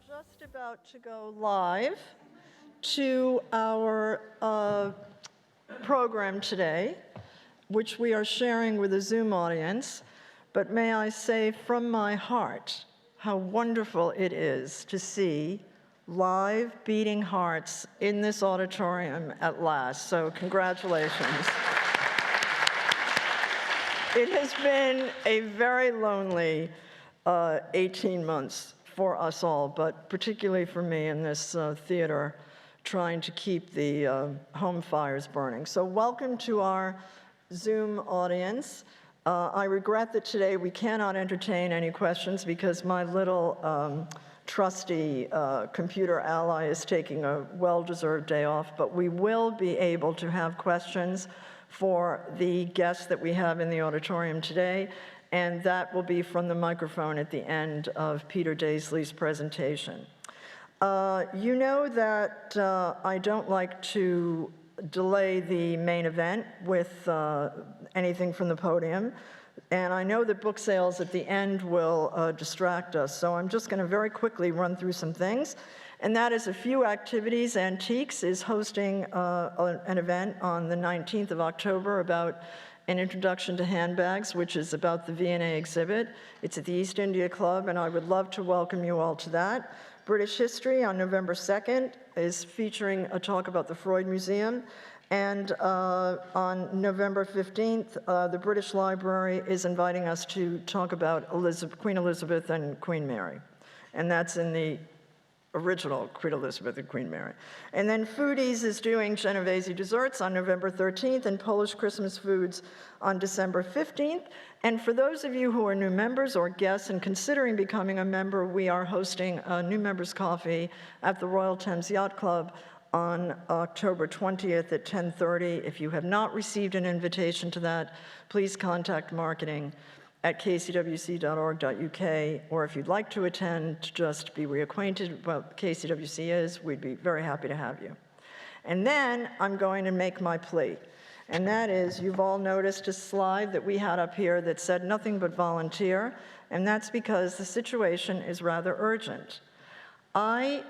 Just about to go live to our program today, which we are sharing with a Zoom audience. But may I say from my heart how wonderful it is to see live beating hearts in this auditorium at last. So congratulations. It has been a very lonely 18 months for us all, but particularly for me in this theater, trying to keep the home fires burning. So welcome to our Zoom audience. I regret that today we cannot entertain any questions because my little trusty computer ally is taking a well-deserved day off, but we will be able to have questions for the guests that we have in the auditorium today, and that will be from the microphone at the end of Peter Dazeley's presentation. You know that I don't like to delay the main event with anything from the podium, and I know that book sales at the end will distract us, so I'm just going to very quickly run through some things. And that is A Few Activities. Antiques is hosting an event on the 19th of October about an introduction to handbags, which is about the V&A exhibit. It's at the East India Club, and I would love to welcome you all to that. British History on November 2nd is featuring a talk about the Freud Museum. And on November 15th, the British Library is inviting us to talk about Queen Elizabeth and Queen Mary. And that's in the original Queen Elizabeth and Queen Mary. And then Foodies is doing Genovese desserts on November 13th and Polish Christmas foods on December 15th. And for those of you who are new members or guests and considering becoming a member, we are hosting a new members coffee at the Royal Thames Yacht Club on October 20th at 10:30. If you have not received an invitation to that, please contact marketing at kcwc.org.uk, or if you'd like to attend, to just be reacquainted with what KCWC is, we'd be very happy to have you. And then I'm going to make my plea, and that is, you've all noticed a slide that we had up here that said nothing but volunteer, and that's because the situation is rather urgent. I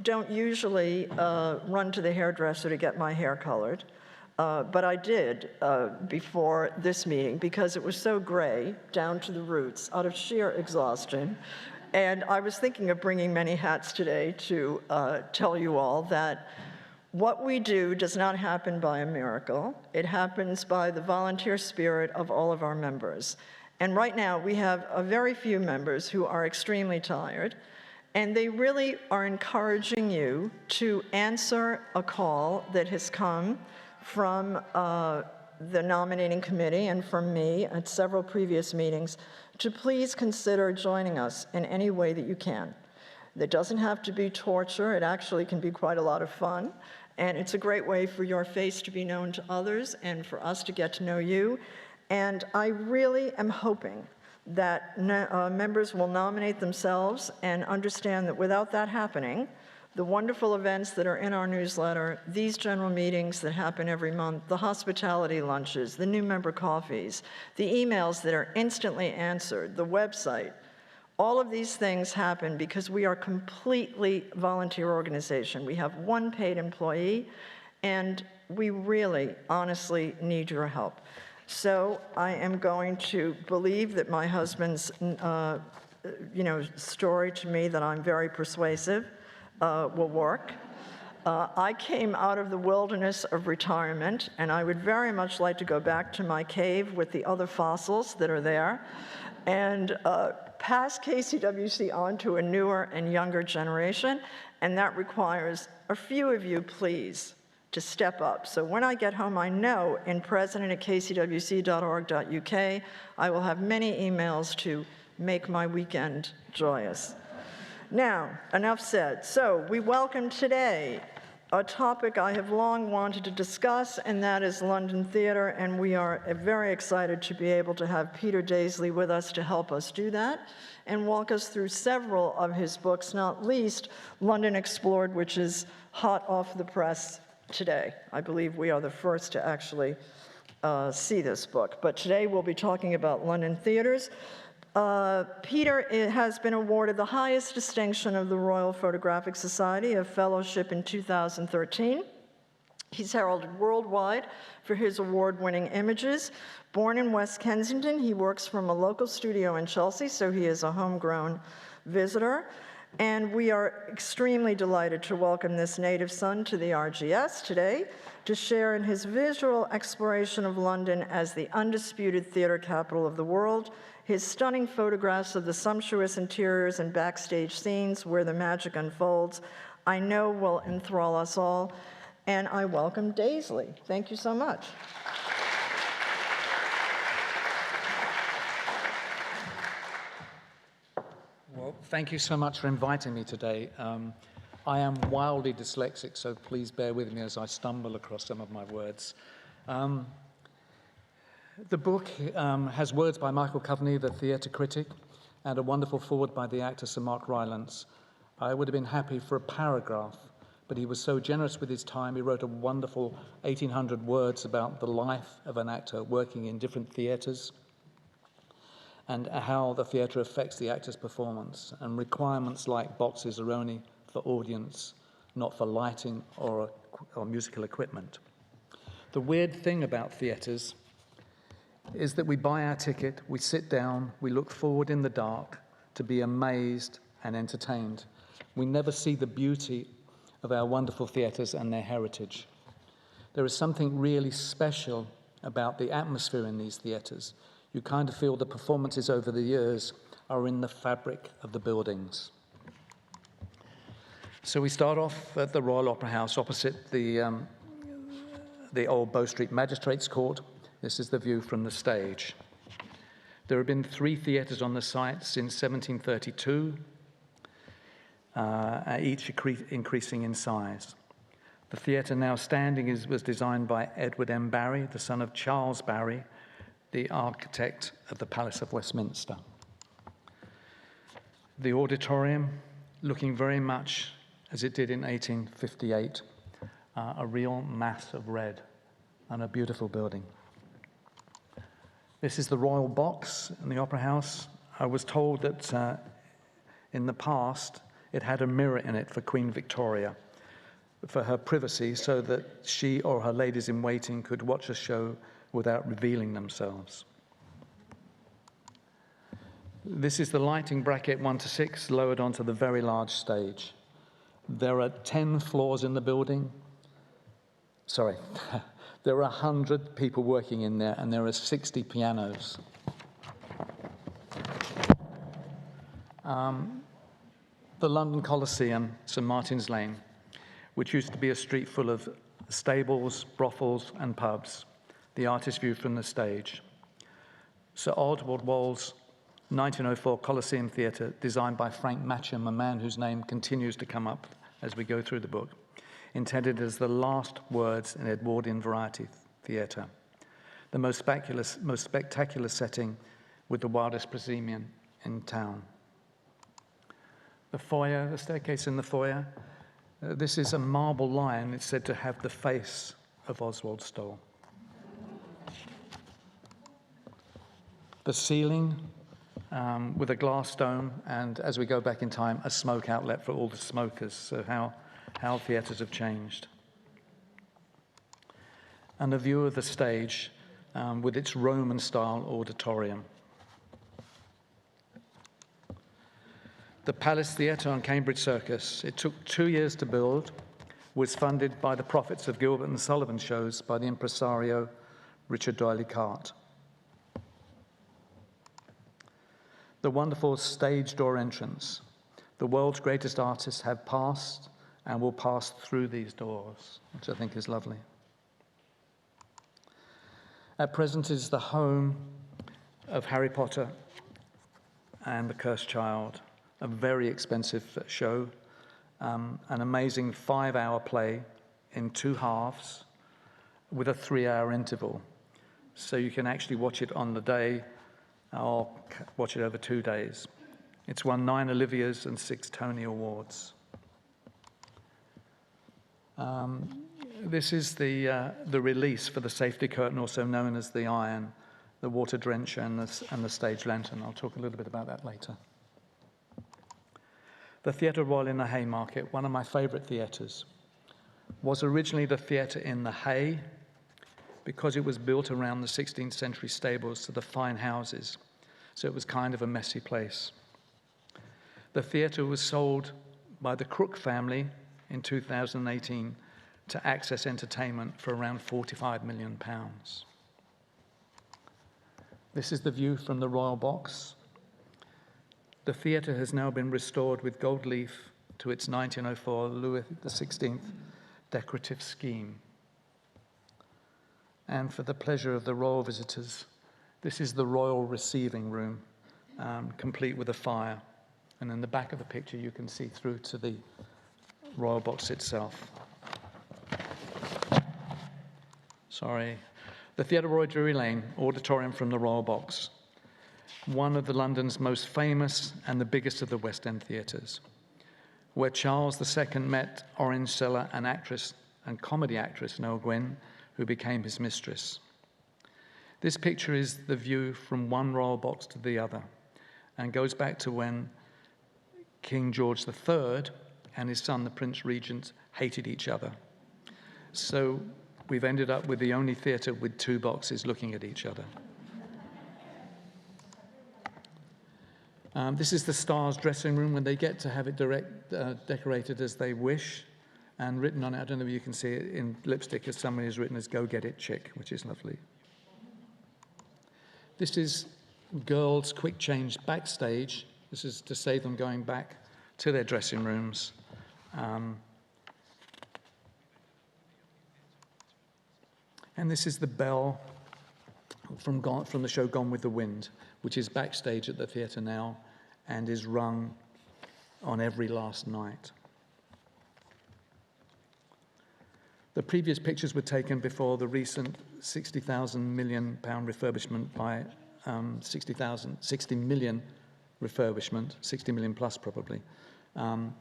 don't usually run to the hairdresser to get my hair colored, but I did before this meeting because it was so gray down to the roots out of sheer exhaustion. And I was thinking of bringing many hats today to tell you all that what we do does not happen by a miracle. It happens by the volunteer spirit of all of our members. And right now we have a very few members who are extremely tired, and they really are encouraging you to answer a call that has come from the nominating committee and from me at several previous meetings to please consider joining us in any way that you can. That doesn't have to be torture. It actually can be quite a lot of fun. And it's a great way for your face to be known to others and for us to get to know you. And I really am hoping that members will nominate themselves and understand that without that happening, the wonderful events that are in our newsletter, these general meetings that happen every month, the hospitality lunches, the new member coffees, the emails that are instantly answered, the website, all of these things happen because we are a completely volunteer organization. We have one paid employee, and we really, honestly need your help. So I am going to believe that my husband's story to me that I'm very persuasive will work. I came out of the wilderness of retirement, and I would very much like to go back to my cave with the other fossils that are there and pass KCWC on to a newer and younger generation, and that requires a few of you, please, to step up. So when I get home, I know in president@kcwc.org.uk, I will have many emails to make my weekend joyous. Now, enough said. So we welcome today a topic I have long wanted to discuss, and that is London theater, and we are very excited to be able to have Peter Dazeley with us to help us do that and walk us through several of his books, not least London Explored, which is hot off the press today. I believe we are the first to actually see this book. But today we'll be talking about London theaters. Peter has been awarded the highest distinction of the Royal Photographic Society, a fellowship in 2013. He's heralded worldwide for his award-winning images. Born in West Kensington, he works from a local studio in Chelsea, so he is a homegrown visitor. And we are extremely delighted to welcome this native son to the RGS today to share in his visual exploration of London as the undisputed theater capital of the world, his stunning photographs of the sumptuous interiors and backstage scenes where the magic unfolds, I know will enthrall us all. And I welcome Dazeley. Thank you so much. Well, thank you so much for inviting me today. I am wildly dyslexic, so please bear with me as I stumble across some of my words. The book has words by Michael Coveney, the theatre critic, and a wonderful foreword by the actor Sir Mark Rylance. I would have been happy for a paragraph, but he was so generous with his time, he wrote a wonderful 1,800 words about the life of an actor working in different theatres and how the theatre affects the actor's performance. And requirements like boxes are only for audience, not for lighting or musical equipment. The weird thing about theatres is that we buy our ticket, we sit down, we look forward in the dark to be amazed and entertained. We never see the beauty of our wonderful theatres and their heritage. There is something really special about the atmosphere in these theatres. You kind of feel the performances over the years are in the fabric of the buildings. So we start off at the Royal Opera House opposite the old Bow Street Magistrates Court. This is the view from the stage. There have been 3 theatres on the site since 1732, each increasing in size. The theatre now standing was designed by Edward M. Barry, the son of Charles Barry, the architect of the Palace of Westminster. The auditorium, looking very much as it did in 1858, a real mass of red and a beautiful building. This is the Royal Box in the Opera House. I was told that in the past it had a mirror in it for Queen Victoria, for her privacy, so that she or her ladies-in-waiting could watch a show without revealing themselves. This is the lighting bracket 1 to 6 lowered onto the very large stage. There are 10 floors in the building. Sorry, there are 100 people working in there, and there are 60 pianos. The London Coliseum, St. Martin's Lane, which used to be a street full of stables, brothels, and pubs. The artist's view from the stage. Sir Oswald Wal's 1904 Coliseum Theatre, designed by Frank Matcham, a man whose name continues to come up as we go through the book, intended as the last words in Edwardian variety theatre. The most spectacular setting with the wildest proscenium in town. The foyer, the staircase in the foyer, this is a marble lion. It's said to have the face of Oswald Stoll. The ceiling with a glass dome, and as we go back in time, a smoke outlet for all the smokers. So how theatres have changed. And a view of the stage with its Roman-style auditorium. The Palace Theatre on Cambridge Circus. It took 2 years to build, was funded by the profits of Gilbert and Sullivan shows by the impresario Richard D'Oyley Carte. The wonderful stage door entrance. The world's greatest artists have passed and will pass through these doors, which I think is lovely. At present is the home of Harry Potter and the Cursed Child, a very expensive show, an amazing 5-hour play in 2 halves with a 3-hour interval. So you can actually watch it on the day or watch it over 2 days. It's won 9 Oliviers and 6 Tony Awards. This is the release for the safety curtain, also known as the iron, the water drencher and the stage lantern. I'll talk a little bit about that later. The Theatre Royal in the Haymarket, one of my favourite theatres, was originally the theatre in the Hay because it was built around the 16th century stables to the fine houses, so it was kind of a messy place. The theatre was sold by the Crook family in 2018 to Access Entertainment for around £45 million. This is the view from the Royal Box. The theatre has now been restored with gold leaf to its 1904 Louis XVI decorative scheme. And for the pleasure of the royal visitors, this is the royal receiving room, complete with a fire. And in the back of the picture, you can see through to the Royal Box itself. Sorry. The Theatre Royal Drury Lane auditorium from the Royal Box, one of the London's most famous and the biggest of the West End theatres, where Charles II met orange seller and actress and comedy actress Noel Gwynn, who became his mistress. This picture is the view from one Royal Box to the other and goes back to when King George III and his son, the Prince Regent, hated each other. So we've ended up with the only theatre with two boxes looking at each other. This is the Stars' dressing room when they get to have it decorated as they wish, and written on it, I don't know if you can see it in lipstick, as somebody has written as "Go Get It, Chick," which is lovely. This is girls' quick change backstage. This is to save them going back to their dressing rooms. And this is the bell from the show Gone with the Wind, which is backstage at the theatre now and is rung on every last night. The previous pictures were taken before the recent £60 million refurbishment by 60 million refurbishment, 60 million plus probably. And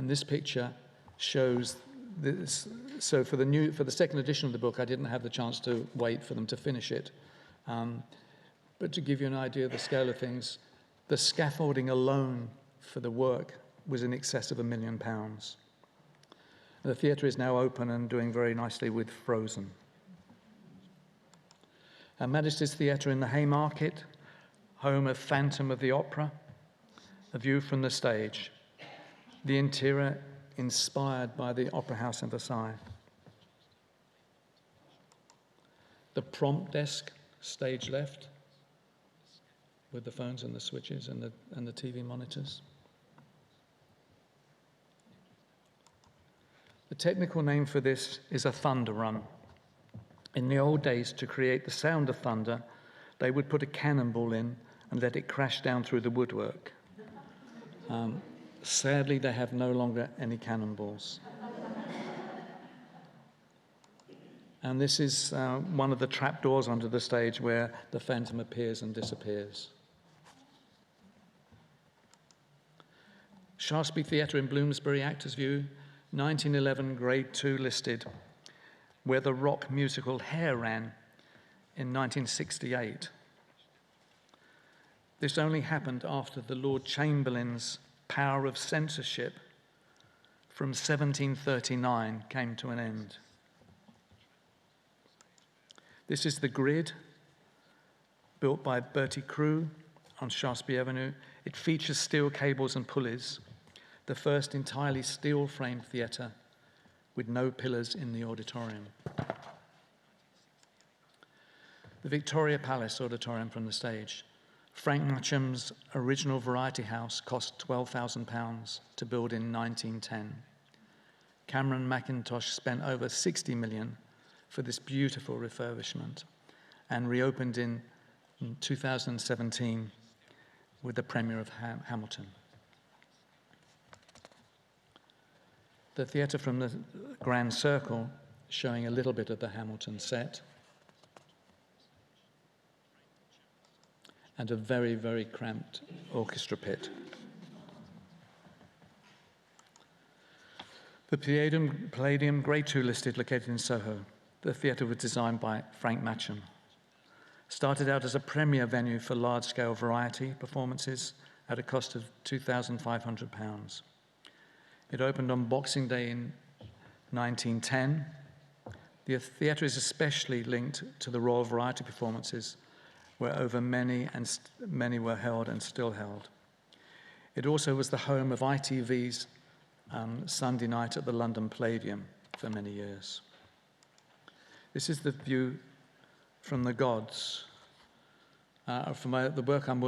this picture shows this. So for the second edition of the book, I didn't have the chance to wait for them to finish it. But to give you an idea of the scale of things, the scaffolding alone for the work was in excess of £1 million. The theatre is now open and doing very nicely with Frozen. Her Majesty's Theatre in the Haymarket, home of Phantom of the Opera, a view from the stage. The interior inspired by the Opera House in Versailles. The prompt desk, stage left, with the phones and the switches and the TV monitors. The technical name for this is a thunder run. In the old days, to create the sound of thunder, they would put a cannonball in and let it crash down through the woodwork. Sadly, they have no longer any cannonballs. And this is one of the trapdoors under the stage where the Phantom appears and disappears. Shaftesbury Theatre in Bloomsbury, Actors View, 1911, Grade 2 listed, where the rock musical Hair ran in 1968. This only happened after the Lord Chamberlain's power of censorship from 1739 came to an end. This is the grid built by Bertie Crewe on Shaftesbury Avenue. It features steel cables and pulleys, the first entirely steel-framed theatre with no pillars in the auditorium. The Victoria Palace Auditorium from the stage. Frank Matcham's original Variety House cost £12,000 to build in 1910. Cameron Mackintosh spent over £60 million for this beautiful refurbishment and reopened in 2017 with the premiere of Hamilton. The theatre from the Grand Circle, showing a little bit of the Hamilton set. And a very, very cramped orchestra pit. The Palladium, Grade 2 listed, located in Soho. The theatre was designed by Frank Matcham. Started out as a premier venue for large-scale variety performances at a cost of £2,500. It opened on Boxing Day in 1910. The theatre is especially linked to the Royal Variety performances, where over many were held and still held. It also was the home of ITV's Sunday night at the London Palladium for many years. This is the view from the gods. The book I'm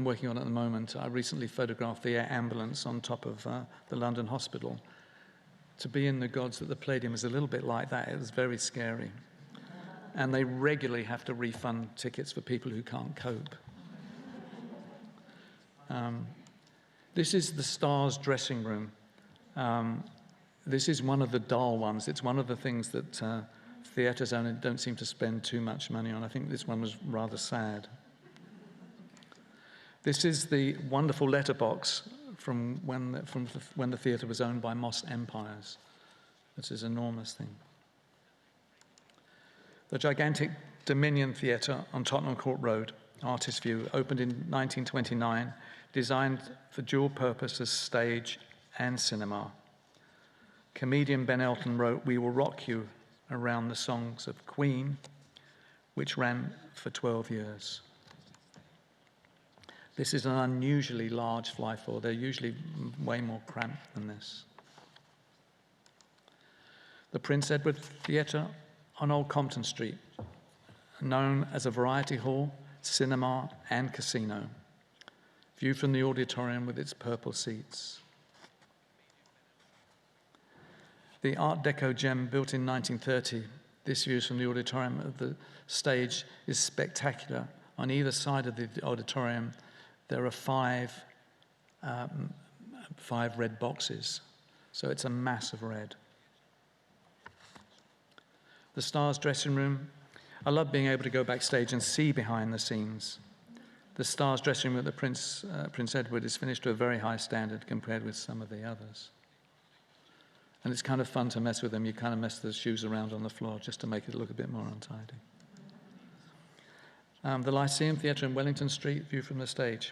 working on at the moment, I recently photographed the air ambulance on top of the London hospital. To be in the gods at the Palladium is a little bit like that. It was very scary. And they regularly have to refund tickets for people who can't cope. This is the Stars dressing room. This is one of the dull ones. It's one of the things that theatres don't seem to spend too much money on. I think this one was rather sad. This is the wonderful letterbox from when the theatre was owned by Moss Empires. This is an enormous thing. The gigantic Dominion Theatre on Tottenham Court Road, Artist View, opened in 1929, designed for dual purpose as stage and cinema. Comedian Ben Elton wrote "We Will Rock You" around the songs of Queen, which ran for 12 years. This is an unusually large fly floor. They're usually way more cramped than this. The Prince Edward Theatre on Old Compton Street, known as a variety hall, cinema, and casino. View from the auditorium with its purple seats. The Art Deco gem built in 1930, this view from the auditorium of the stage is spectacular. On either side of the auditorium, there are five red boxes, so it's a massive red. The Stars dressing room. I love being able to go backstage and see behind the scenes. The Stars dressing room at the Prince Edward is finished to a very high standard compared with some of the others. And it's kind of fun to mess with them. You kind of mess the shoes around on the floor just to make it look a bit more untidy. The Lyceum Theatre in Wellington Street, view from the stage.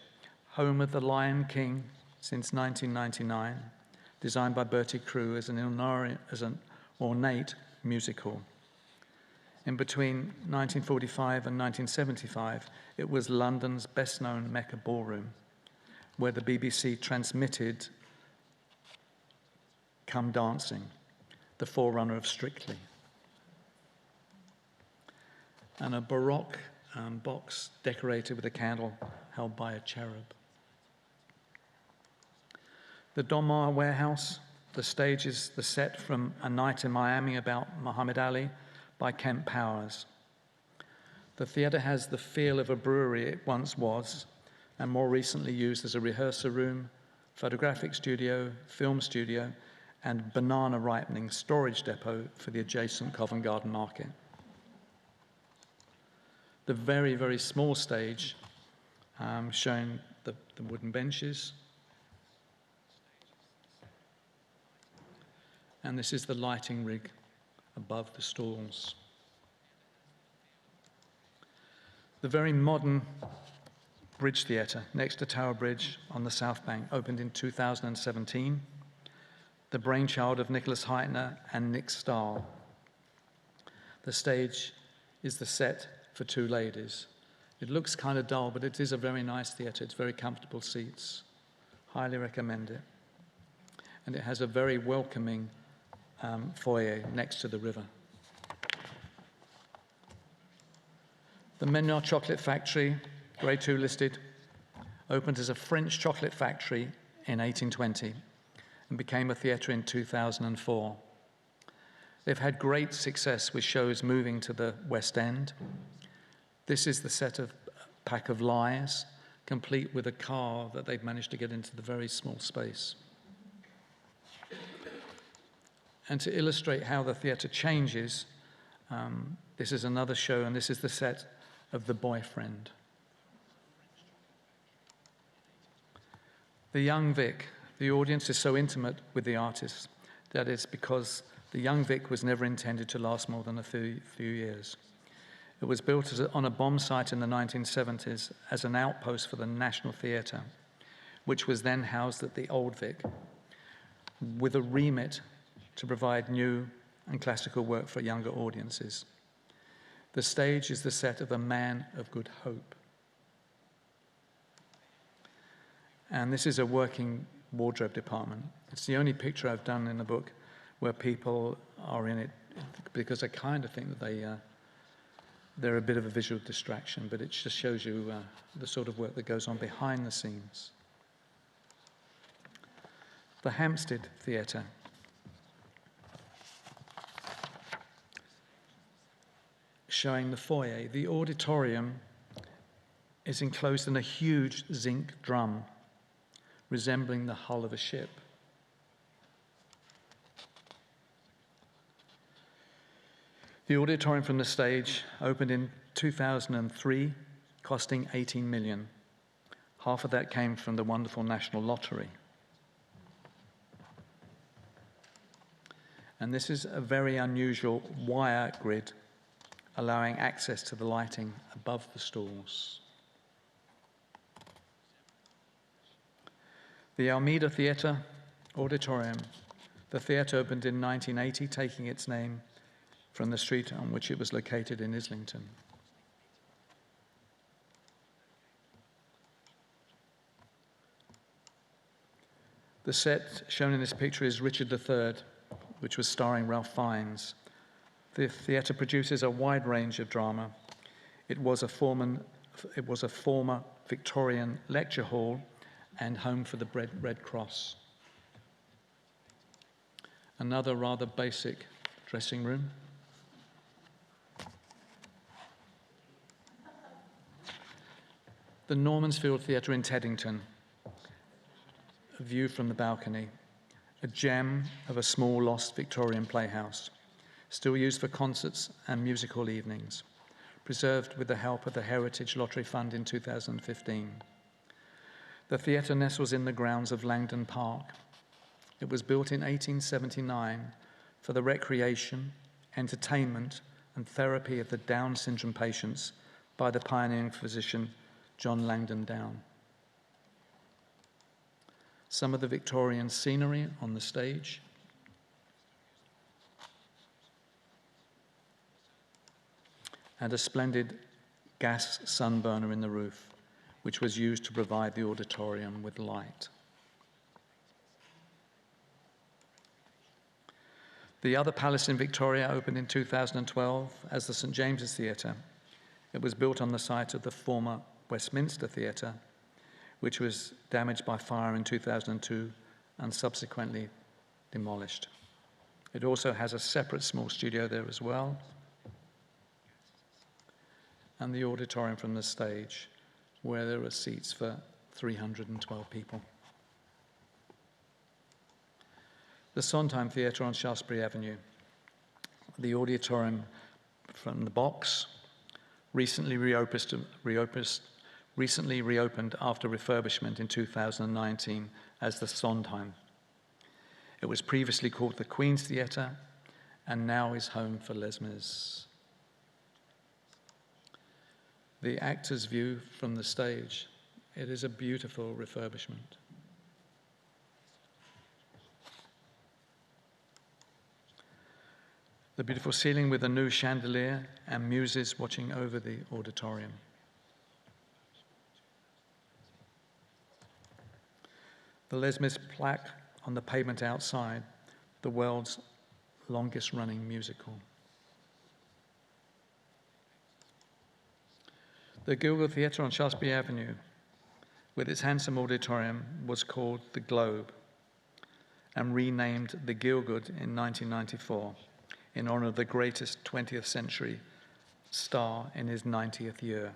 Home of the Lion King since 1999, designed by Bertie Crew as an ornate music hall. In between 1945 and 1975, it was London's best-known Mecca ballroom, where the BBC transmitted Come Dancing, the forerunner of Strictly. And a Baroque box decorated with a candle held by a cherub. The Donmar Warehouse, the stage is the set from A Night in Miami about Muhammad Ali by Kemp Powers. The theatre has the feel of a brewery it once was, and more recently used as a rehearsal room, photographic studio, film studio, and banana ripening storage depot for the adjacent Covent Garden Market. The very, very small stage showing the wooden benches. And this is the lighting rig above the stalls. The very modern Bridge Theatre next to Tower Bridge on the South Bank opened in 2017. The brainchild of Nicholas Heitner and Nick Stahl. The stage is the set for Two Ladies. It looks kind of dull, but it is a very nice theatre. It's very comfortable seats. Highly recommend it. And it has a very welcoming foyer next to the river. The Menard Chocolate Factory, Grade 2 listed, opened as a French chocolate factory in 1820 and became a theatre in 2004. They've had great success with shows moving to the West End. This is the set of Pack of Lies, complete with a car that they've managed to get into the very small space. And to illustrate how the theatre changes, this is another show, and this is the set of The Boyfriend. The Young Vic. The audience is so intimate with the artist that it's because the Young Vic was never intended to last more than a few years. It was built on a bomb site in the 1970s as an outpost for the National Theatre, which was then housed at the Old Vic, with a remit to provide new and classical work for younger audiences. The stage is the set of A Man of Good Hope. And this is a working wardrobe department. It's the only picture I've done in the book where people are in it, because I kind of think that they're a bit of a visual distraction, but it just shows you the sort of work that goes on behind the scenes. The Hampstead Theatre. Showing the foyer. The auditorium is enclosed in a huge zinc drum, resembling the hull of a ship. The auditorium from the stage opened in 2003, costing 18 million. Half of that came from the wonderful National Lottery. And this is a very unusual wire grid, allowing access to the lighting above the stalls. The Almeida Theatre Auditorium. The theatre opened in 1980, taking its name from the street on which it was located in Islington. The set shown in this picture is Richard III, which was starring Ralph Fiennes. The theatre produces a wide range of drama. It was a former Victorian lecture hall and home for the Red Cross. Another rather basic dressing room. The Normansfield Theatre in Teddington. A view from the balcony. A gem of a small lost Victorian playhouse, still used for concerts and music hall evenings, preserved with the help of the Heritage Lottery Fund in 2015. The theatre nestles in the grounds of Langdon Park. It was built in 1879 for the recreation, entertainment, and therapy of the Down syndrome patients by the pioneering physician John Langdon Down. Some of the Victorian scenery on the stage. And a splendid gas sun burner in the roof, which was used to provide the auditorium with light. The other palace in Victoria opened in 2012 as the St James's Theatre. It was built on the site of the former Westminster Theatre, which was damaged by fire in 2002 and subsequently demolished. It also has a separate small studio there as well, and the auditorium from the stage, where there are seats for 312 people. The Sondheim Theatre on Shaftesbury Avenue. The auditorium from the box, recently reopened after refurbishment in 2019 as the Sondheim. It was previously called the Queen's Theatre and now is home for Les Mis. The actor's view from the stage. It is a beautiful refurbishment. The beautiful ceiling with a new chandelier and muses watching over the auditorium. The Les Mis plaque on the pavement outside, the world's longest running musical. The Guildhall Theatre on Shaftesbury Avenue, with its handsome auditorium, was called the Globe and renamed the Gielgud in 1994 in honor of the greatest 20th century star in his 90th year,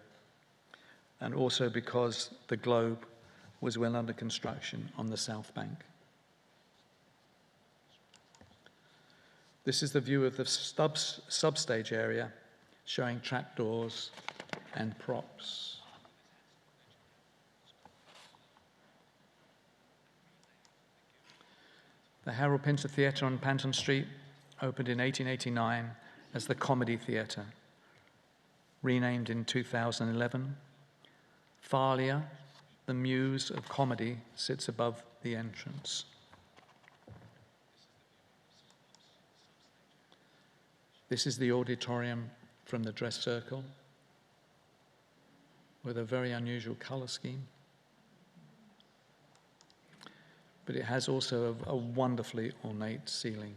and also because the Globe was well under construction on the South Bank. This is the view of the substage area, showing trapdoors and props. The Harold Pinter Theatre on Panton Street opened in 1889 as the Comedy Theatre. renamed in 2011. Thalia, the muse of comedy, sits above the entrance. This is the auditorium from the dress circle, with a very unusual colour scheme. But it has also a wonderfully ornate ceiling.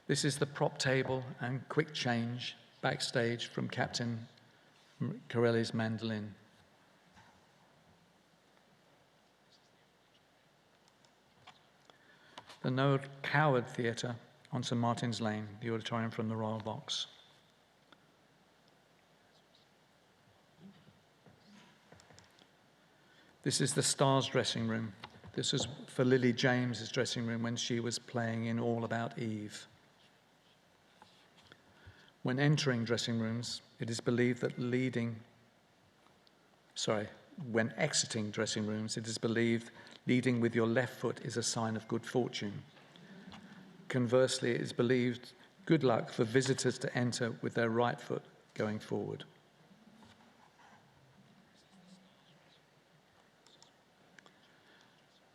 This is the prop table and quick change backstage from Captain Corelli's mandolin. The Noel Coward Theatre on St Martin's Lane, the auditorium from the Royal Box. This is the Stars dressing room. This was for Lily James's dressing room when she was playing in All About Eve. When entering dressing rooms, it is believed that when exiting dressing rooms, it is believed leading with your left foot is a sign of good fortune. Conversely, it is believed good luck for visitors to enter with their right foot going forward.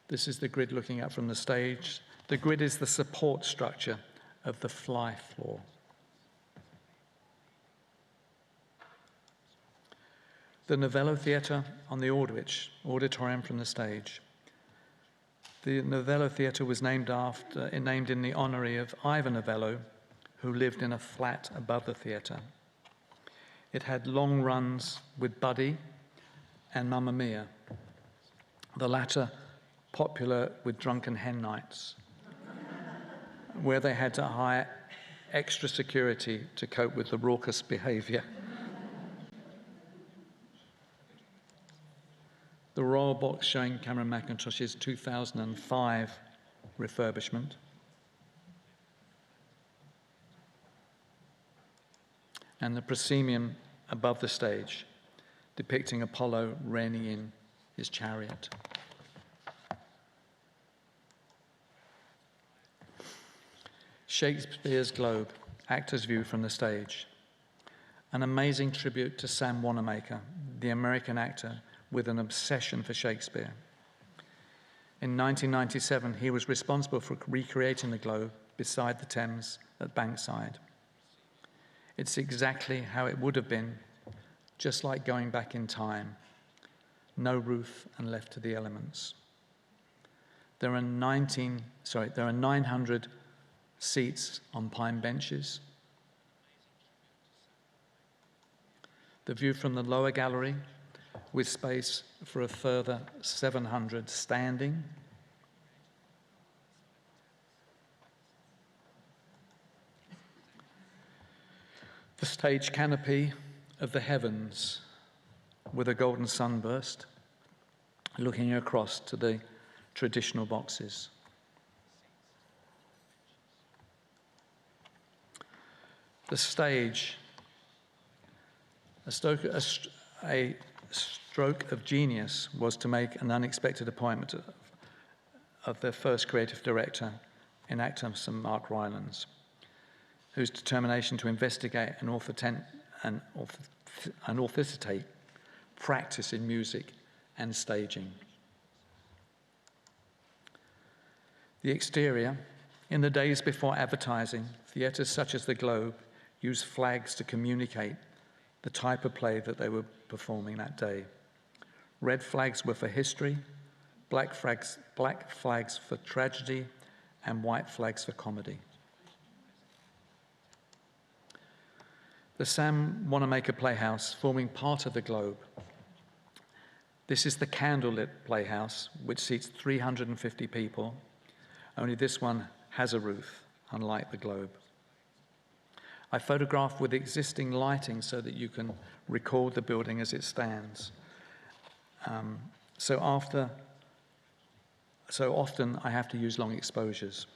This is the grid looking up from the stage. The grid is the support structure of the fly floor. The Novello Theatre on the Aldwych auditorium from the stage. The Novello Theatre was named in the honorary of Ivor Novello, who lived in a flat above the theatre. It had long runs with Buddy and Mamma Mia, the latter popular with drunken hen nights, where they had to hire extra security to cope with the raucous behaviour. The Royal Box showing Cameron Mackintosh's 2005 refurbishment. And the proscenium above the stage, depicting Apollo reining in his chariot. Shakespeare's Globe, actor's view from the stage. An amazing tribute to Sam Wanamaker, the American actor with an obsession for Shakespeare. In 1997, he was responsible for recreating the Globe beside the Thames at Bankside. It's exactly how it would have been, just like going back in time. No roof and left to the elements. There are 900 seats on pine benches. The view from the lower gallery, with space for a further 700 standing. The stage canopy of the heavens with a golden sunburst looking across to the traditional boxes. The stage, a stroke of genius was to make an unexpected appointment of their first creative director in actor Sir Mark Rylance, whose determination to investigate and authenticate practice in music and staging. The exterior. In the days before advertising, theatres such as the Globe used flags to communicate the type of play that they were performing that day. Red flags were for history, black flags for tragedy, and white flags for comedy. The Sam Wanamaker Playhouse, forming part of the Globe. This is the candlelit playhouse, which seats 350 people. Only this one has a roof, unlike the Globe. I photographed with existing lighting so that you can record the building as it stands. So often I have to use long exposures.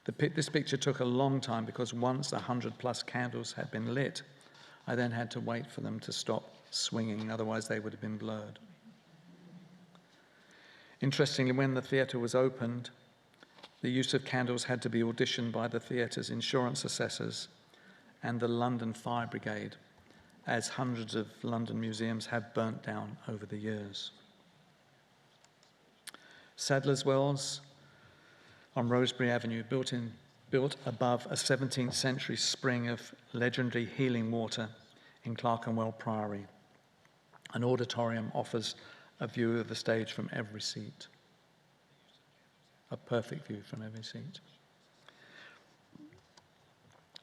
This picture took a long time because once 100+ candles had been lit, I then had to wait for them to stop swinging, otherwise they would have been blurred. Interestingly, when the theatre was opened, The use of candles had to be auditioned by the theatre's insurance assessors and the London Fire Brigade, as hundreds of London museums have burnt down over the years. Sadler's Wells on Rosebery Avenue, built above a 17th century spring of legendary healing water in Clerkenwell Priory. An auditorium offers a view of the stage from every seat. A perfect view from every seat.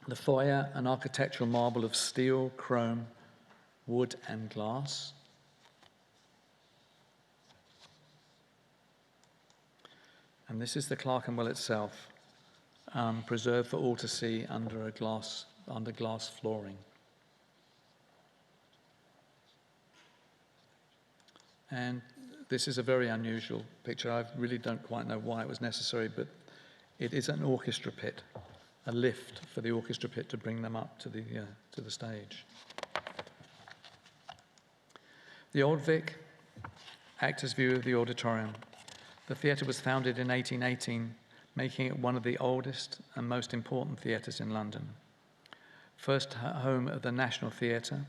The foyer, an architectural marvel of steel, chrome, wood and glass. And this is the Clerkenwell itself, preserved for all to see under glass flooring. And this is a very unusual picture. I really don't quite know why it was necessary, but it is an orchestra pit, a lift for the orchestra pit to bring them up to the stage. The Old Vic, actor's view of the auditorium. The theatre was founded in 1818, making it one of the oldest and most important theatres in London. First home of the National Theatre,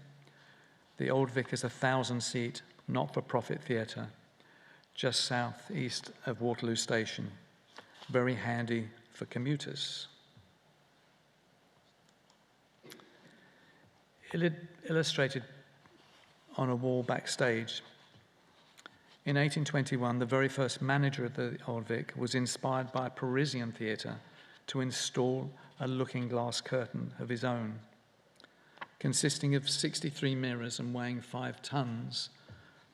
the Old Vic is a 1,000-seat, not-for-profit theatre just south-east of Waterloo Station, very handy for commuters. Illustrated on a wall backstage, in 1821, the very first manager of the Old Vic was inspired by a Parisian theatre to install a looking-glass curtain of his own. Consisting of 63 mirrors and weighing 5 tons,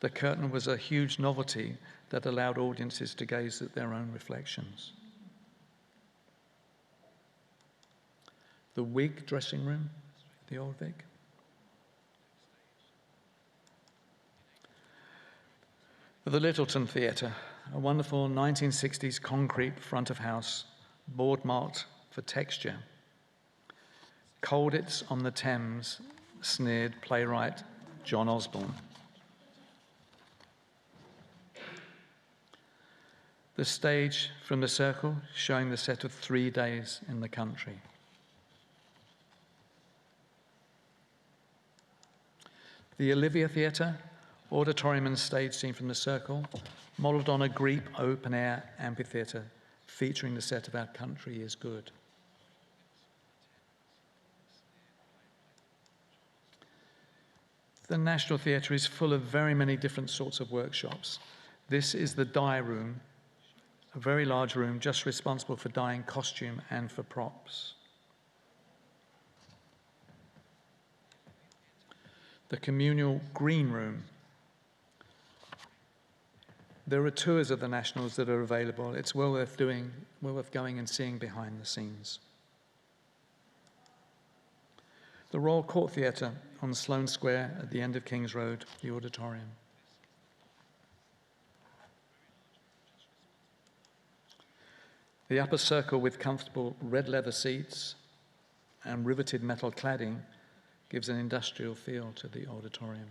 the curtain was a huge novelty that allowed audiences to gaze at their own reflections. The Whig dressing room, the Old Vic. The Littleton Theatre, a wonderful 1960s concrete front of house, board marked for texture. Colditz on the Thames, sneered playwright John Osborne. The stage from the Circle, showing the set of 3 days in the country. The Olivia Theatre, auditorium and stage scene from the Circle, modelled on a Greek open-air amphitheatre featuring the set of Our Country is Good. The National Theatre is full of very many different sorts of workshops. This is the dye room, a very large room just responsible for dyeing costume and for props. The communal green room. There are tours of the Nationals that are available. It's well worth going and seeing behind the scenes. The Royal Court Theatre on Sloane Square at the end of King's Road, the auditorium. The upper circle with comfortable red leather seats and riveted metal cladding gives an industrial feel to the auditorium.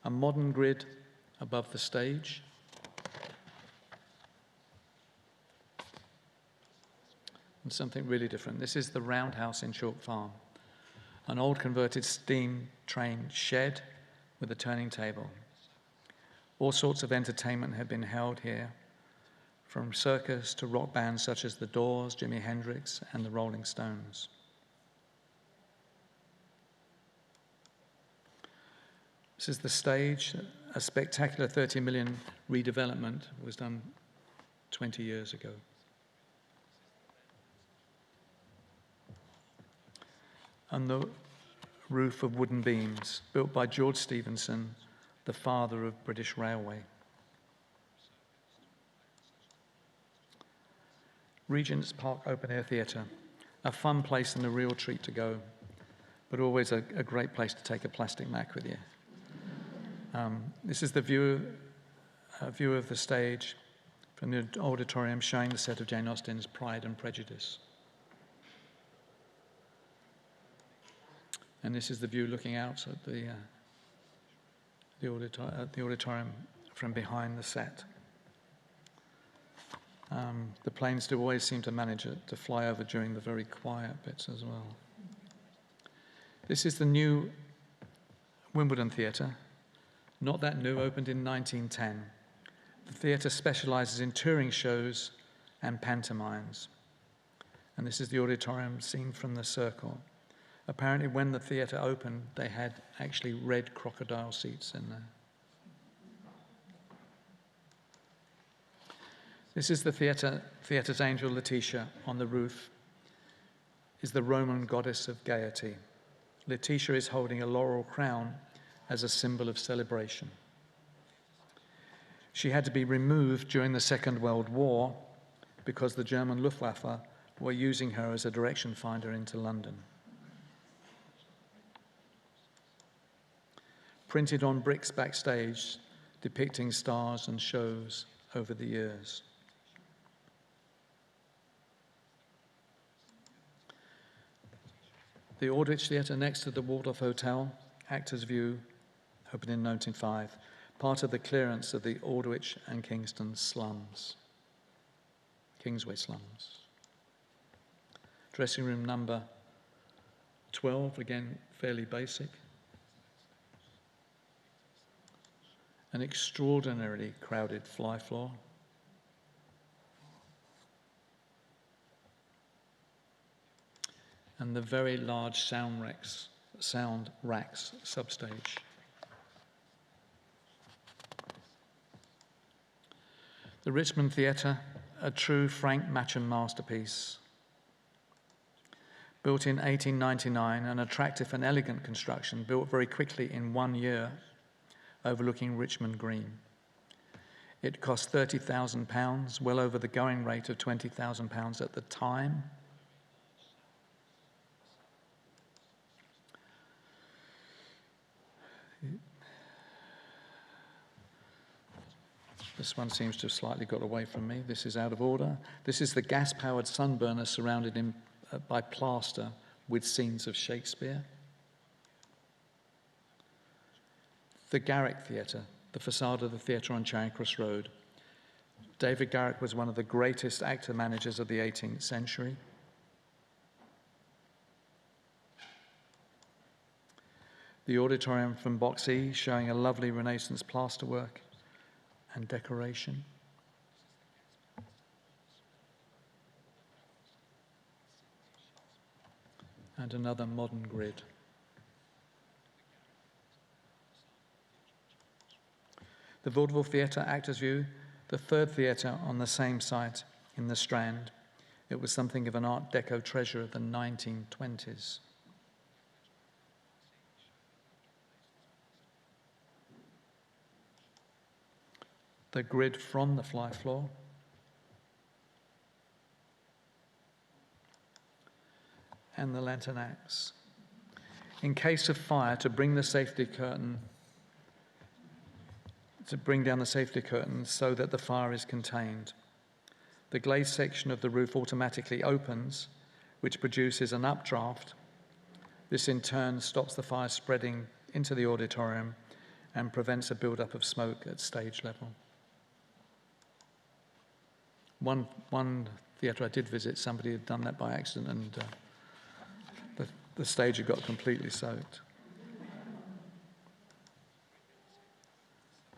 A modern grid above the stage. And something really different. This is the roundhouse in Chalk Farm, an old converted steam train shed with a turning table. All sorts of entertainment have been held here, from circus to rock bands such as The Doors, Jimi Hendrix, and the Rolling Stones. This is the stage. A spectacular 30 million redevelopment was done 20 years ago. And the roof of wooden beams, built by George Stephenson, the father of British Railway. Regent's Park Open Air Theatre, a fun place and a real treat to go, but always a great place to take a plastic Mac with you. This is the view of the stage from the auditorium, showing the set of Jane Austen's Pride and Prejudice. And this is the view looking out at the auditorium from behind the set. The planes do always seem to manage to fly over during the very quiet bits as well. This is the new Wimbledon Theatre, not that new, opened in 1910. The theatre specialises in touring shows and pantomimes. And this is the auditorium seen from the circle. Apparently, when the theatre opened, they had actually red crocodile seats in there. This is the theatre's angel Letitia. On the roof is the Roman goddess of gaiety. Letitia is holding a laurel crown as a symbol of celebration. She had to be removed during the Second World War because the German Luftwaffe were using her as a direction finder into London. Printed on bricks backstage, depicting stars and shows over the years. The Aldwych Theatre next to the Waldorf Hotel, Actors View, opened in 1905, part of the clearance of the Aldwych and Kingston slums, Kingsway slums. Dressing room number 12, again, fairly basic. An extraordinarily crowded fly floor. And the very large sound racks substage. The Richmond Theatre, a true Frank Matcham masterpiece. Built in 1899, an attractive and elegant construction, built very quickly in 1 year, overlooking Richmond Green. It cost £30,000, well over the going rate of £20,000 at the time. This one seems to have slightly got away from me. This is out of order. This is the gas-powered sunburner surrounded by plaster with scenes of Shakespeare. The Garrick Theatre, the facade of the theatre on Charing Cross Road. David Garrick was one of the greatest actor-managers of the 18th century. The auditorium from Box E, showing a lovely Renaissance plasterwork and decoration. And another modern grid. The Vaudeville Theatre, Actors View, the third theatre on the same site in the Strand. It was something of an Art Deco treasure of the 1920s. The grid from the fly floor. And the lantern acts. In case of fire, to bring the safety curtain, to bring down the safety curtain so that the fire is contained. The glazed section of the roof automatically opens, which produces an updraft. This in turn stops the fire spreading into the auditorium and prevents a build-up of smoke at stage level. One theatre I did visit, somebody had done that by accident, and the stage had got completely soaked.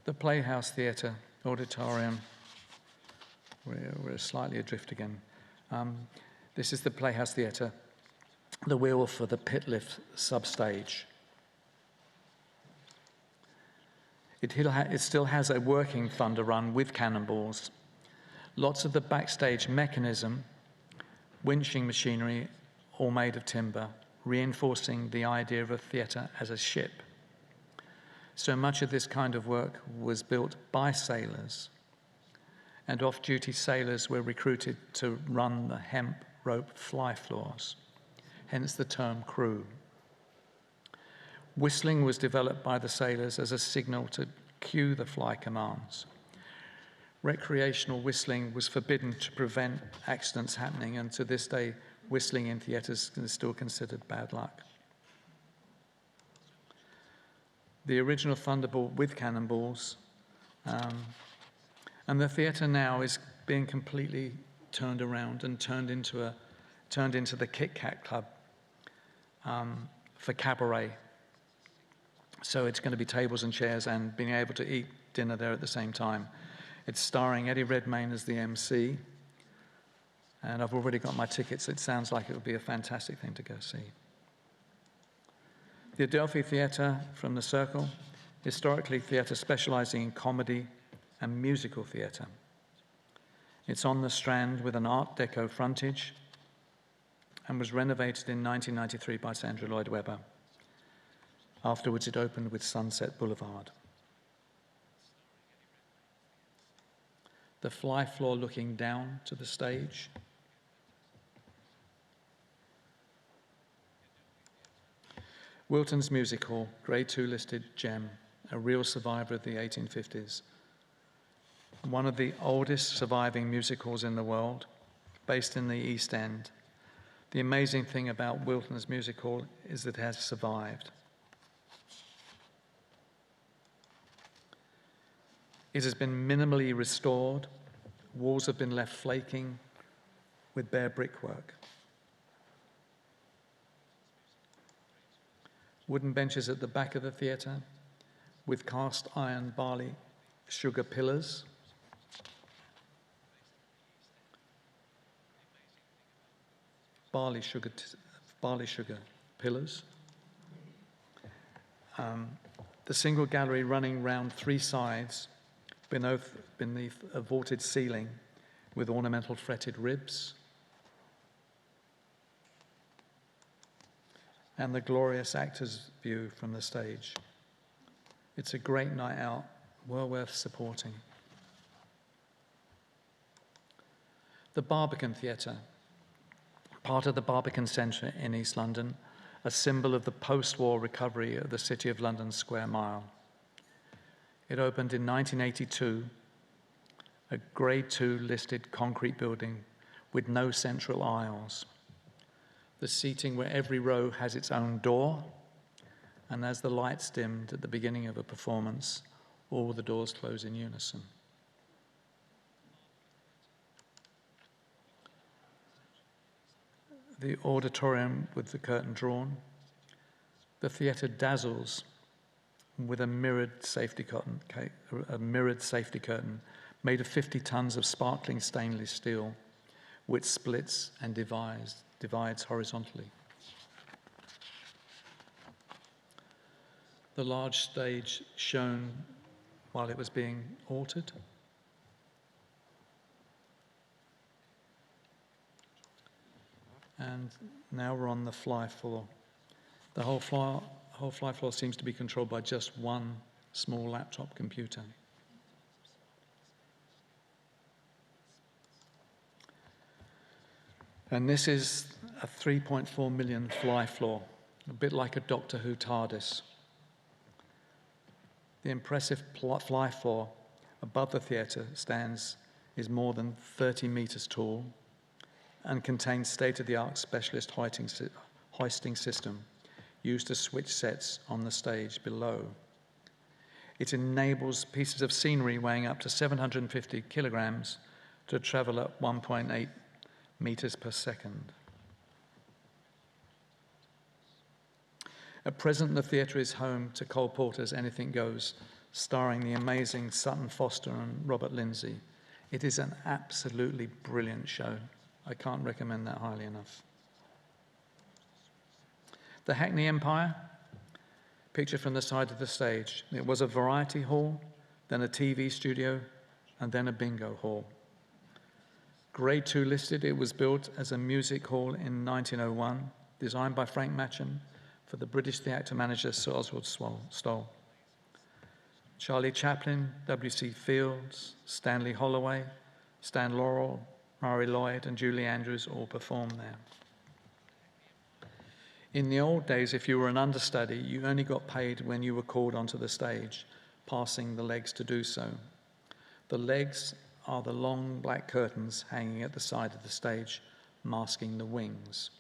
The Playhouse Theatre auditorium, we're slightly adrift again. This is the Playhouse Theatre, the wheel for the Pitlift substage. It still has a working thunder run with cannonballs. Lots of the backstage mechanism, winching machinery, all made of timber, reinforcing the idea of a theatre as a ship. So much of this kind of work was built by sailors, and off-duty sailors were recruited to run the hemp rope fly floors, hence the term crew. Whistling was developed by the sailors as a signal to cue the fly commands. Recreational whistling was forbidden to prevent accidents happening, and to this day, whistling in theatres is still considered bad luck. The original Thunderbolt with cannonballs And the theatre now is being completely turned around and turned into the Kit Kat Club for cabaret. So it's going to be tables and chairs and being able to eat dinner there at the same time. It's starring Eddie Redmayne as the MC, and I've already got my tickets. It sounds like it would be a fantastic thing to go see. The Adelphi Theatre from the Circle, historically theatre specialising in comedy and musical theatre. It's on the Strand with an Art Deco frontage and was renovated in 1993 by Sandra Lloyd Webber. Afterwards, it opened with Sunset Boulevard. The fly floor looking down to the stage. Wilton's Music Hall, Grade 2 listed gem, a real survivor of the 1850s. One of the oldest surviving music halls in the world, based in the East End. The amazing thing about Wilton's Music Hall is that it has survived. It has been minimally restored. Walls have been left flaking with bare brickwork. Wooden benches at the back of the theatre with cast iron barley sugar pillars. Barley sugar pillars. The single gallery running round three sides beneath a vaulted ceiling with ornamental fretted ribs. And the glorious actors' view from the stage. It's a great night out, well worth supporting. The Barbican Theatre, part of the Barbican Centre in East London, a symbol of the post-war recovery of the City of London's Square Mile. It opened in 1982, a Grade 2 listed concrete building with no central aisles. The seating where every row has its own door, and as the lights dimmed at the beginning of a performance, all the doors close in unison. The auditorium with the curtain drawn. The theatre dazzles with a mirrored safety curtain made of 50 tons of sparkling stainless steel, which splits and divides horizontally. The large stage shown while it was being altered. And now we're on the fly floor. The whole fly floor seems to be controlled by just one small laptop computer. And this is a 3.4 million fly floor, a bit like a Doctor Who TARDIS. The impressive fly floor above the theatre is more than 30 metres tall and contains state-of-the-art specialist hoisting system used to switch sets on the stage below. It enables pieces of scenery weighing up to 750 kilograms to travel at 1.8 meters per second. At present, the theatre is home to Cole Porter's Anything Goes, starring the amazing Sutton Foster and Robert Lindsay. It is an absolutely brilliant show. I can't recommend that highly enough. The Hackney Empire, pictured from the side of the stage. It was a variety hall, then a TV studio, and then a bingo hall. Grade 2 listed, it was built as a music hall in 1901, designed by Frank Matcham for the British theatre manager Sir Oswald Stoll. Charlie Chaplin, W.C. Fields, Stanley Holloway, Stan Laurel, Murray Lloyd, and Julie Andrews all performed there. In the old days, if you were an understudy, you only got paid when you were called onto the stage, passing the legs to do so. The legs are the long black curtains hanging at the side of the stage, masking the wings.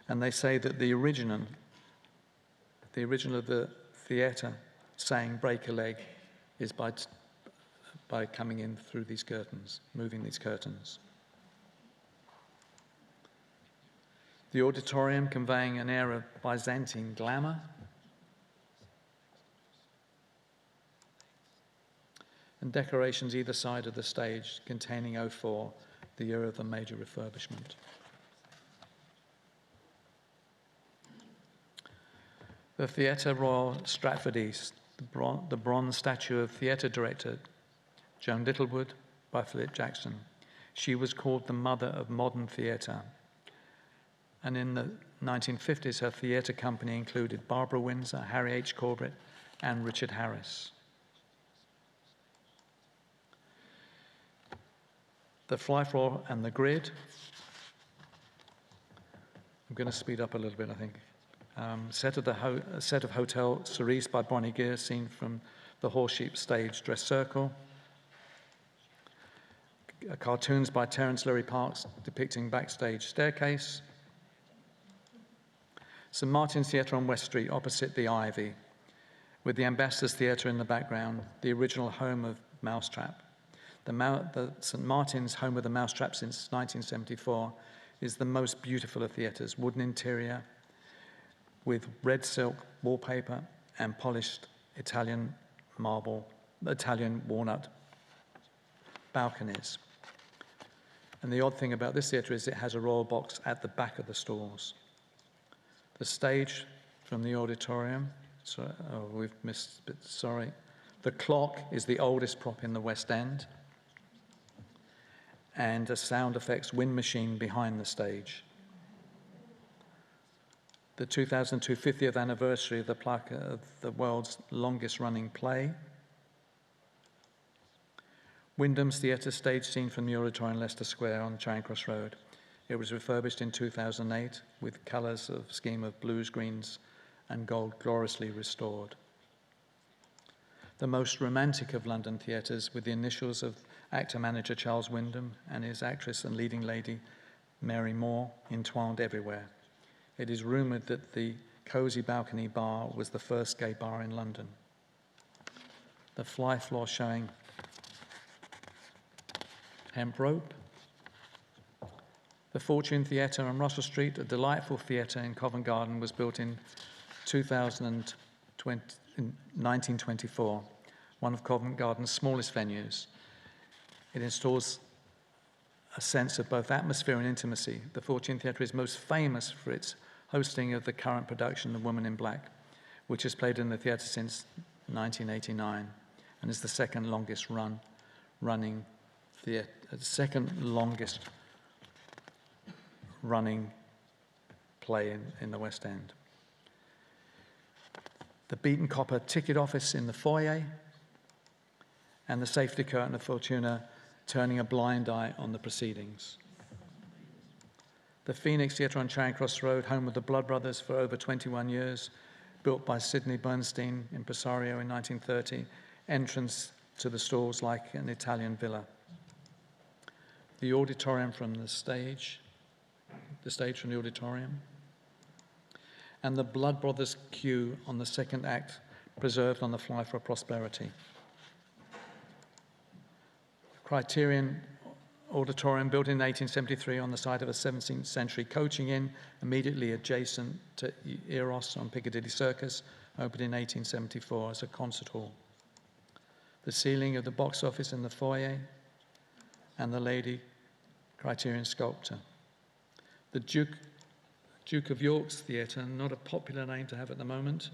And they say that the original of the theatre saying "break a leg" is by by coming in through these curtains, moving these curtains. The auditorium conveying an air of Byzantine glamour. And decorations either side of the stage containing 04, the year of the major refurbishment. The Theatre Royal Stratford East, the bronze statue of theatre director Joan Littlewood by Philip Jackson. She was called the mother of modern theatre. And in the 1950s, her theatre company included Barbara Windsor, Harry H. Corbett, and Richard Harris. The fly floor and the grid. I'm going to speed up a little bit, I think. Set of Hotel Cerise by Bonnie Gear, seen from the Horsesheep Stage Dress Circle. Cartoons by Terence Leary Parks depicting backstage staircase. St. Martin's Theatre on West Street, opposite the Ivy, with the Ambassadors Theatre in the background, the original home of Mousetrap. The St. Martin's, home of the Mousetrap since 1974, is the most beautiful of theatres. Wooden interior with red silk wallpaper and polished Italian walnut balconies. And the odd thing about this theatre is it has a royal box at the back of the stalls. The stage from the auditorium, we've missed a bit, sorry. The clock is the oldest prop in the West End, and a sound effects wind machine behind the stage. The 2002 50th anniversary of the plaque of the world's longest running play. Wyndham's Theatre stage scene from the auditorium Leicester Square on Charing Cross Road. It was refurbished in 2008 with colours of scheme of blues, greens and gold gloriously restored. The most romantic of London theatres, with the initials of actor-manager Charles Wyndham and his actress and leading lady Mary Moore entwined everywhere. It is rumoured that the Cosy Balcony Bar was the first gay bar in London. The fly floor showing Hemp Rope. The Fortune Theatre on Russell Street, a delightful theatre in Covent Garden, was built in 1924, one of Covent Garden's smallest venues. It installs a sense of both atmosphere and intimacy. The Fortune Theatre is most famous for its hosting of the current production, The Woman in Black, which has played in the theatre since 1989 and is the second longest running play in the West End. The beaten copper ticket office in the foyer, and the safety curtain of Fortuna turning a blind eye on the proceedings. The Phoenix Theatre on Charing Cross Road, home of the Blood Brothers for over 21 years, built by Sidney Bernstein, impresario, in 1930, entrance to the stalls like an Italian villa. The auditorium from the stage from the auditorium, and the Blood Brothers queue on the second act, preserved on the Fly for Prosperity. Criterion Auditorium, built in 1873 on the site of a 17th century coaching inn, immediately adjacent to Eros on Piccadilly Circus, opened in 1874 as a concert hall. The ceiling of the box office in the foyer, and the Lady Criterion Sculptor. The Duke of York's Theatre, not a popular name to have at the moment,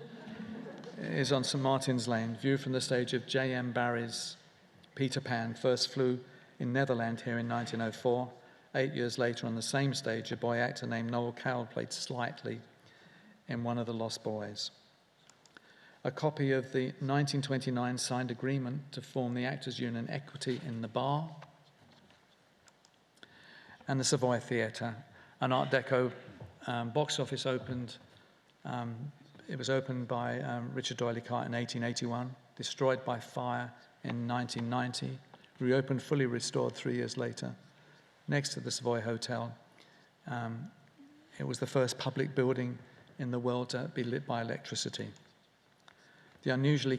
is on St. Martin's Lane, viewed from the stage of J.M. Barrie's Peter Pan, first flew in Netherland here in 1904. 8 years later, on the same stage, a boy actor named Noel Cowell played Slightly in One of the Lost Boys. A copy of the 1929 signed agreement to form the Actors' Union Equity in the Bar. And the Savoy Theatre, an Art Deco box office opened. It was opened by Richard Doyley Cart in 1881, destroyed by fire in 1990, reopened fully restored 3 years later, next to the Savoy Hotel. It was the first public building in the world to be lit by electricity. The unusually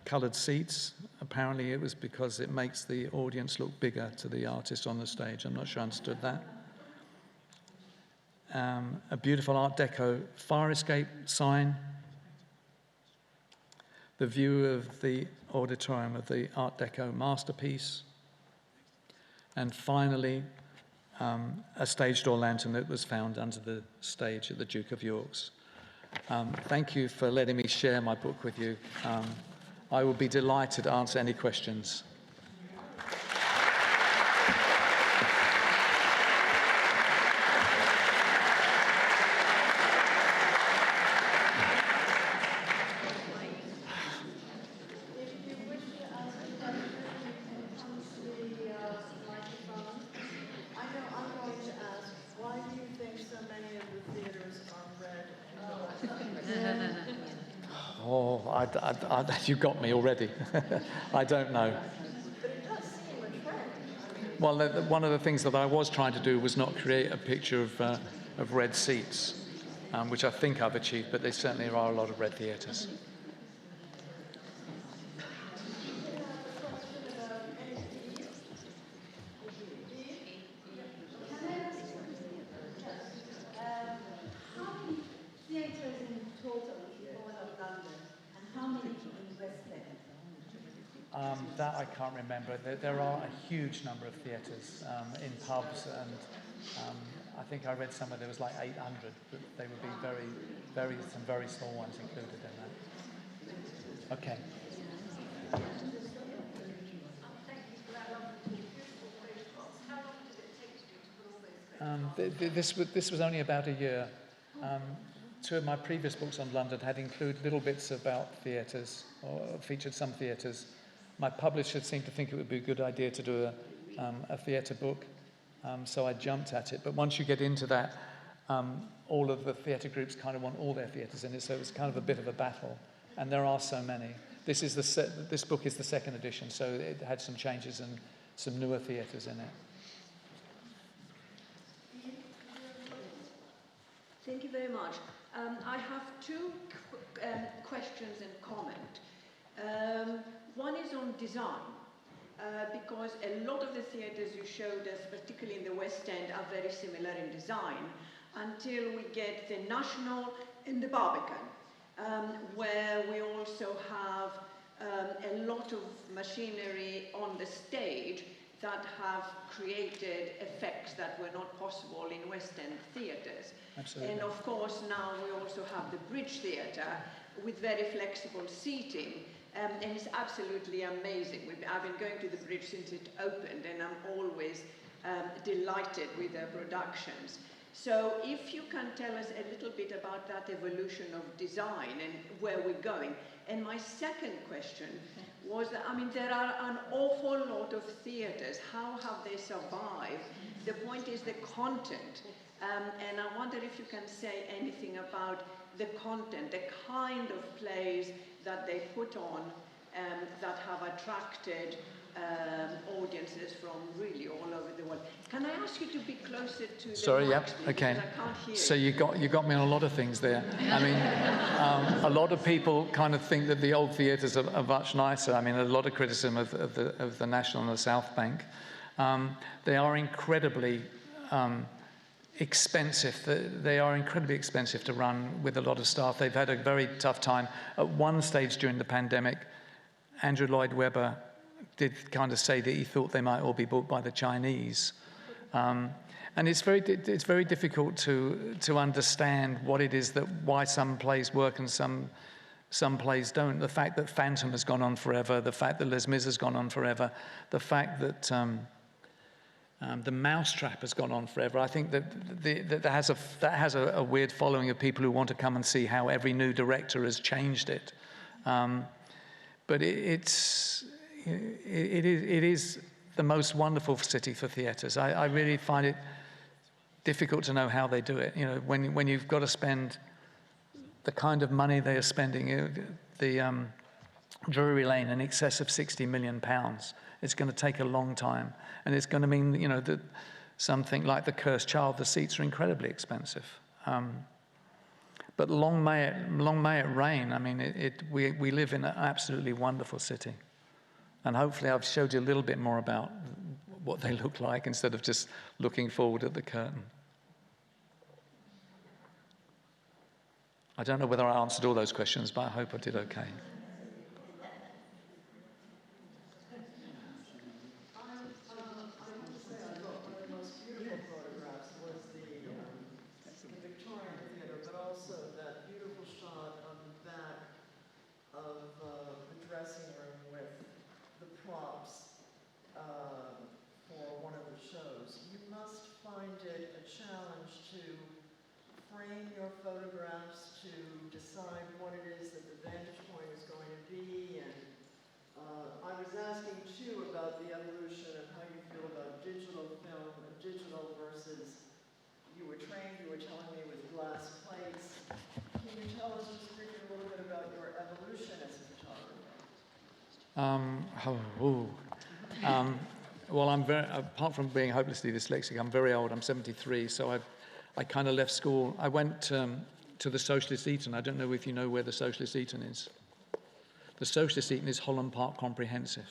coloured seats. Apparently it was because it makes the audience look bigger to the artist on the stage. I'm not sure I understood that. A beautiful Art Deco fire escape sign. The view of the auditorium of the Art Deco masterpiece. And finally, a stage door lantern that was found under the stage at the Duke of York's. Thank you for letting me share my book with you. I will be delighted to answer any questions. You got me already. I don't know. But it does seem a trend. Well, one of the things that I was trying to do was not create a picture of red seats, which I think I've achieved, but there certainly are a lot of red theatres. That I can't remember. There are a huge number of theatres in pubs, and I think I read somewhere there was like 800, but they would be some very small ones included in that. Okay. This was only about a year. Two of my previous books on London had included little bits about theatres, or featured some theatres. My publisher seemed to think it would be a good idea to do a theatre book, so I jumped at it. But once you get into that, all of the theatre groups kind of want all their theatres in it, so it was kind of a bit of a battle. And there are so many. This book is the second edition, so it had some changes and some newer theatres in it. Thank you very much. I have two questions and comment. One is on design, because a lot of the theatres you showed us, particularly in the West End, are very similar in design, until we get the National and the Barbican, where we also have a lot of machinery on the stage that have created effects that were not possible in West End theatres. Absolutely. And of course now we also have the Bridge Theatre with very flexible seating, and it's absolutely amazing. I've been going to the Bridge since it opened, and I'm always delighted with their productions. So if you can tell us a little bit about that evolution of design and where we're going. And my second question was that, I mean, there are an awful lot of theatres. How have they survived? The point is the content. And I wonder if you can say anything about the content, the kind of plays that they put on that have attracted audiences from really all over the world. Can I ask you to be closer to the mic, please, okay. because I can't hear So you. you got me on a lot of things there. I mean, a lot of people kind of think that the old theatres are much nicer. I mean, a lot of criticism of the National and the South Bank. They are incredibly expensive. They are incredibly expensive to run with a lot of staff. They've had a very tough time. At one stage during the pandemic, Andrew Lloyd Webber did kind of say that he thought they might all be bought by the Chinese. And it's very difficult to understand what it is why some plays work and some plays don't. The fact that Phantom has gone on forever, the fact that Les Mis has gone on forever, the fact that the Mousetrap has gone on forever. I think that has a weird following of people who want to come and see how every new director has changed it. But it is the most wonderful city for theatres. I really find it difficult to know how they do it. You know, when you've got to spend the kind of money they are spending, the Drury Lane in excess of £60 million. It's going to take a long time, and it's going to mean, you know, that something like The Cursed Child, the seats are incredibly expensive. But long may it rain. I mean, we live in an absolutely wonderful city. And hopefully I've showed you a little bit more about what they look like instead of just looking forward at the curtain. I don't know whether I answered all those questions, but I hope I did okay. Frame your photographs to decide what it is that the vantage point is going to be. And I was asking too about the evolution of how you feel about digital film, digital versus, you were trained, you were telling me, with glass plates. Can you tell us just briefly a little bit about your evolution as a photographer? Well, apart from being hopelessly dyslexic, I'm very old. I'm 73, so I kind of left school. I went to the Socialist Eton. I don't know if you know where the Socialist Eton is. The Socialist Eton is Holland Park Comprehensive.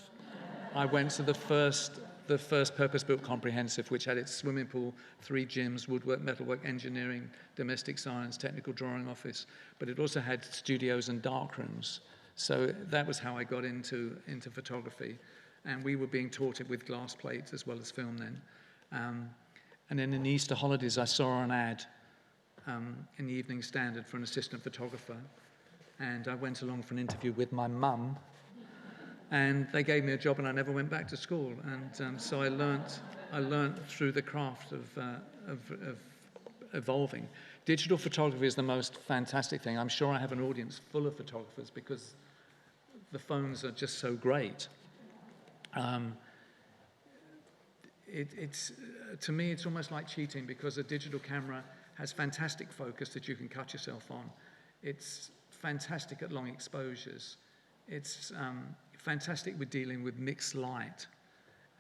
I went to the first purpose-built comprehensive, which had its swimming pool, 3 gyms, woodwork, metalwork, engineering, domestic science, technical drawing office. But it also had studios and darkrooms. So that was how I got into photography. And we were being taught it with glass plates as well as film then. And then in the Easter holidays, I saw an ad in the Evening Standard for an assistant photographer. And I went along for an interview with my mum. And they gave me a job, and I never went back to school. And so I learnt through the craft of evolving. Digital photography is the most fantastic thing. I'm sure I have an audience full of photographers because the phones are just so great. To me, it's almost like cheating because a digital camera has fantastic focus that you can cut yourself on. It's fantastic at long exposures. It's fantastic with dealing with mixed light.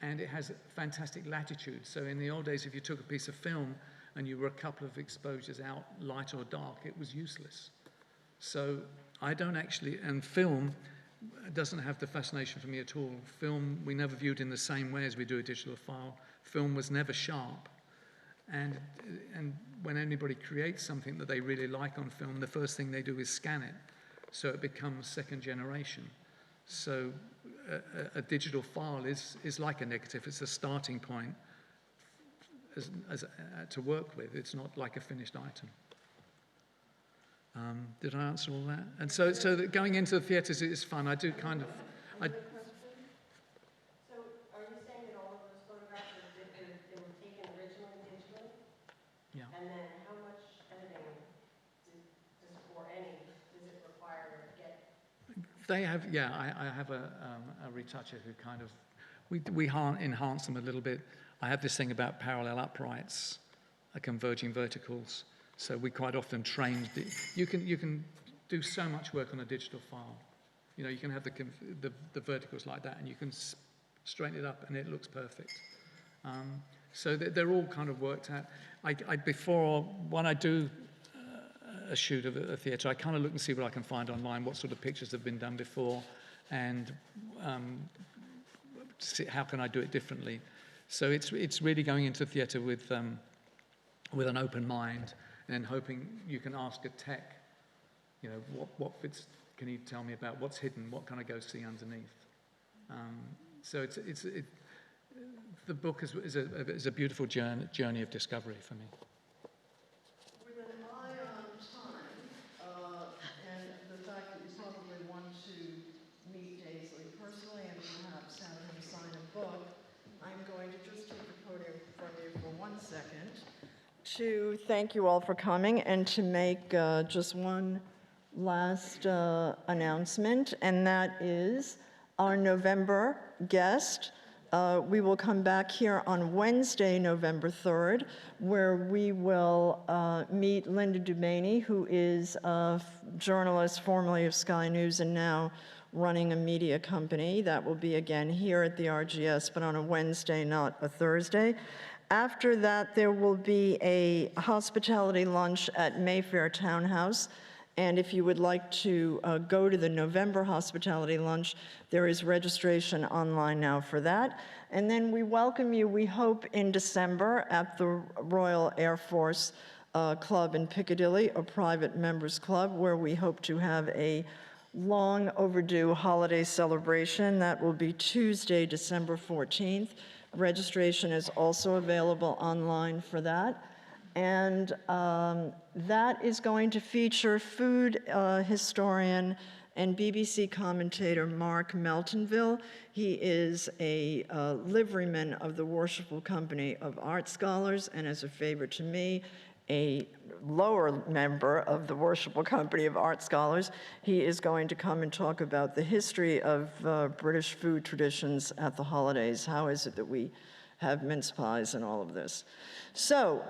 And it has fantastic latitude. So in the old days, if you took a piece of film and you were a couple of exposures out, light or dark, it was useless. So I don't actually, and film doesn't have the fascination for me at all. Film, we never viewed in the same way as we do a digital file. Film was never sharp. And when anybody creates something that they really like on film, the first thing they do is scan it. So it becomes second generation. So a digital file is like a negative. It's a starting point to work with. It's not like a finished item. Did I answer all that? And so that going into the theatres is fun. I do kind of... So are you saying that all of those photographs they were taken originally digitally? Yeah. And then how much editing or any does it require to get? They have, yeah, I have a retoucher who kind of, we enhance them a little bit. I have this thing about parallel uprights, converging verticals. So we quite often train, you can do so much work on a digital file. You know, you can have the verticals like that and you can straighten it up and it looks perfect. So they're all kind of worked out. When I do a shoot of a theatre, I kind of look and see what I can find online, what sort of pictures have been done before, and see how can I do it differently. So it's really going into theatre with an open mind, and hoping you can ask a tech, you know, what bits can you tell me about, what's hidden, what can I go see underneath. So the book is a beautiful journey of discovery for me. With an eye on time, and the fact that you probably want to meet Dazeley personally and perhaps have him sign a book, I'm going to just take the podium from you for 1 second to thank you all for coming and to make just one last announcement, and that is our November guest. We will come back here on Wednesday, November 3rd, where we will meet Linda Dumaney, who is a journalist formerly of Sky News and now running a media company. That will be again here at the RGS, but on a Wednesday, not a Thursday. After that, there will be a hospitality lunch at Mayfair Townhouse. And if you would like to go to the November hospitality lunch, there is registration online now for that. And then we welcome you, we hope, in December at the Royal Air Force Club in Piccadilly, a private members club, where we hope to have a long overdue holiday celebration. That will be Tuesday, December 14th. Registration is also available online for that. And that is going to feature food historian and BBC commentator Mark Meltonville. He is a liveryman of the Worshipful Company of Art Scholars, and as a favor to me, a lower member of the Worshipful Company of Art Scholars. He is going to come and talk about the history of British food traditions at the holidays. How is it that we have mince pies and all of this? So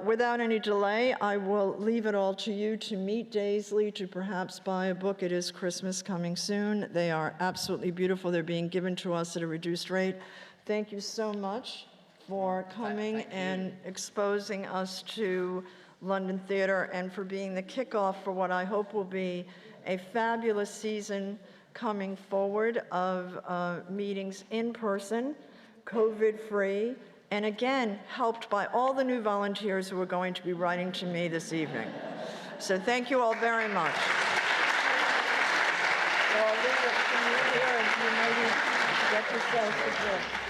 without any delay, I will leave it all to you to meet Dazeley, to perhaps buy a book. It is Christmas coming soon. They are absolutely beautiful. They're being given to us at a reduced rate. Thank you so much for coming and exposing us to London Theatre, and for being the kickoff for what I hope will be a fabulous season coming forward of meetings in person, COVID-free, and again, helped by all the new volunteers who are going to be writing to me this evening. So thank you all very much. So I'll leave it to you here, and you maybe get yourself a drink.